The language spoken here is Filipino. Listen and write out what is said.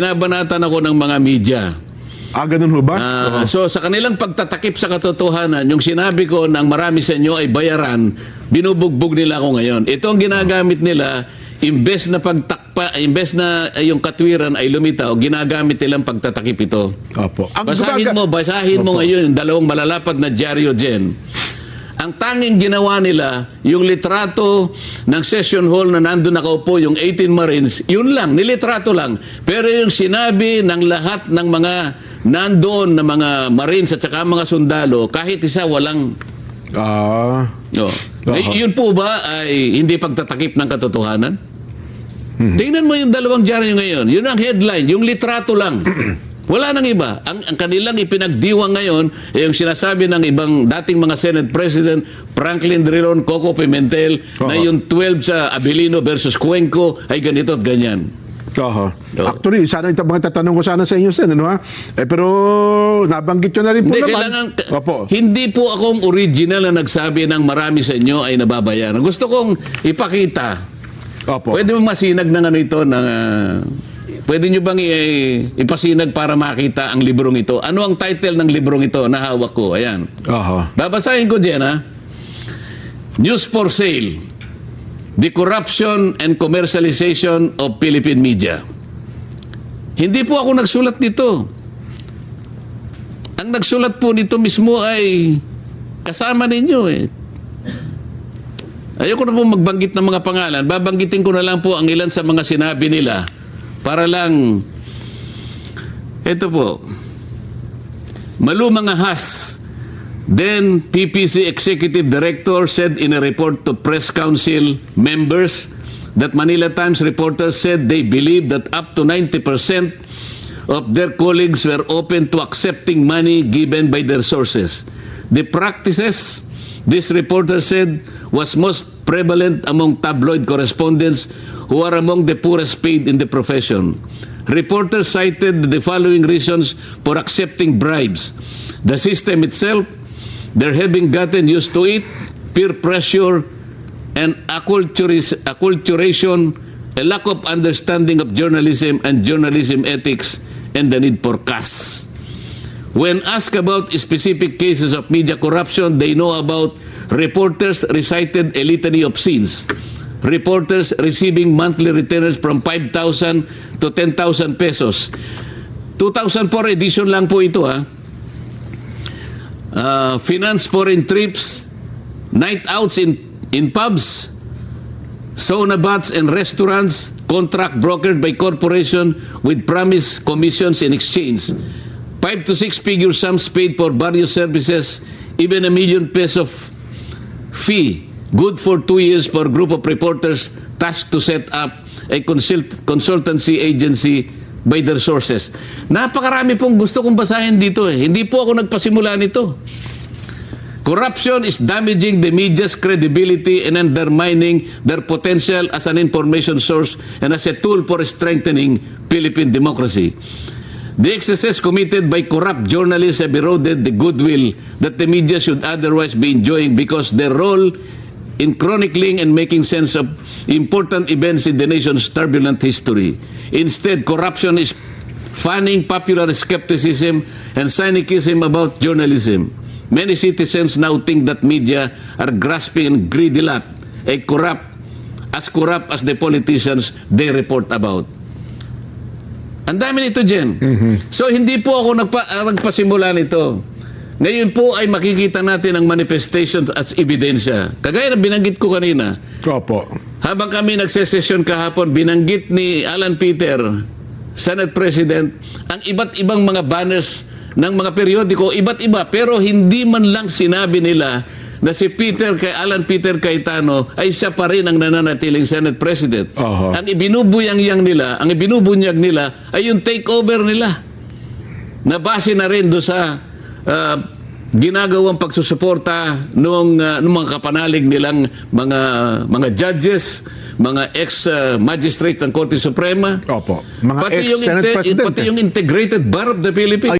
Binabanatan ako ng mga media. Ganun ho ba? So sa kanilang pagtatakip sa katotohanan, yung sinabi ko ng marami sa inyo ay bayaran, binubugbog nila ako ngayon. Ito ang ginagamit nila, imbes na pagtakpa, imbes na yung katwiran ay lumitaw, ginagamit nilang pagtatakip ito. Opo. Basahin mo ngayon yung dalawang malalapad na dyaryo dyan. Ang tanging ginawa nila, yung litrato ng session hall na nandun nakaupo, yung 18 Marines, yun lang, nilitrato lang. Pero yung sinabi ng lahat ng mga nandoon na mga Marines at saka mga sundalo, kahit isa walang... Yun po ba ay hindi pagtatakip ng katotohanan? Tingnan mo yung dalawang dyaryo ngayon. Yun ang headline, yung litrato lang. Wala nang iba. Ang kanilang ipinagdiwang ngayon ay yung sinasabi ng ibang dating mga Senate President, Franklin Drilon, Coco Pimentel, na yung 12 sa Abilino versus Cuenco ay ganito at ganyan. Actually, sana ito mga tatanong ko sana sa inyo, Sen, ano ha? Pero nabanggit nyo na rin po naman. Hindi po akong original na nagsabi ng marami sa inyo ay nababayaran. Gusto kong ipakita. Pwede mo masinag ng ano ito na... Pwede nyo bang ipasinag para makita ang librong ito? Ano ang title ng librong ito na hawak ko? Ayan. Babasahin ko dyan, ha? News for Sale. The Corruption and Commercialization of Philippine Media. Hindi po ako nagsulat nito. Ang nagsulat po nito mismo ay kasama ninyo, Ayoko na po magbanggit ng mga pangalan. Babanggitin ko na lang po ang ilan sa mga sinabi nila. Para lang, ito po, Malu Mangahas, then PPC Executive Director, said in a report to Press Council members that Manila Times reporters said they believe that up to 90% of their colleagues were open to accepting money given by their sources. The practices, this reporter said, was most prevalent among tabloid correspondents who are among the poorest paid in the profession. Reporters cited the following reasons for accepting bribes: the system itself, their having gotten used to it, peer pressure, and acculturation, a lack of understanding of journalism and journalism ethics, and the need for cash. When asked about specific cases of media corruption they know about, reporters recited a litany of sins. Reporters receiving monthly retainers from 5,000 to 10,000 pesos. 2004 edition lang po ito, ha. Finance foreign trips, night outs in pubs, sauna baths and restaurants, contract brokered by corporation with promised commissions in exchange. 5 to 6 figure sums paid for various services, even ₱1 million fee, good for 2 years for a group of reporters tasked to set up a consultancy agency by their sources. Napakarami pong gusto kong basahin dito, Hindi po ako nagpasimula nito. Corruption is damaging the media's credibility and undermining their potential as an information source and as a tool for strengthening Philippine democracy. The excesses committed by corrupt journalists have eroded the goodwill that the media should otherwise be enjoying because their role in chronicling and making sense of important events in the nation's turbulent history. Instead, corruption is fanning popular skepticism and cynicism about journalism. Many citizens now think that media are grasping and greedy lot, as corrupt as the politicians they report about. Ang dami nito, Jen. So, hindi po ako nagpasimula nito. Ngayon po ay makikita natin ang manifestation at ebidensya. Kagaya na binanggit ko kanina. Habang kami nagsesesyon kahapon, binanggit ni Alan Peter, Senate President, ang iba't ibang mga banners ng mga periodiko, iba't iba. Pero hindi man lang sinabi nila na si Alan Peter Cayetano ay siya pa rin ang nananatiling Senate President. Ang ibinubunyag nila ay yung takeover nila. Na base na rin doon sa ginagawang pagsusuporta ng mga kapanalig nilang mga judges, mga ex-magistrate ng Korte Suprema, mga pati yung integrated bar of the Philippines.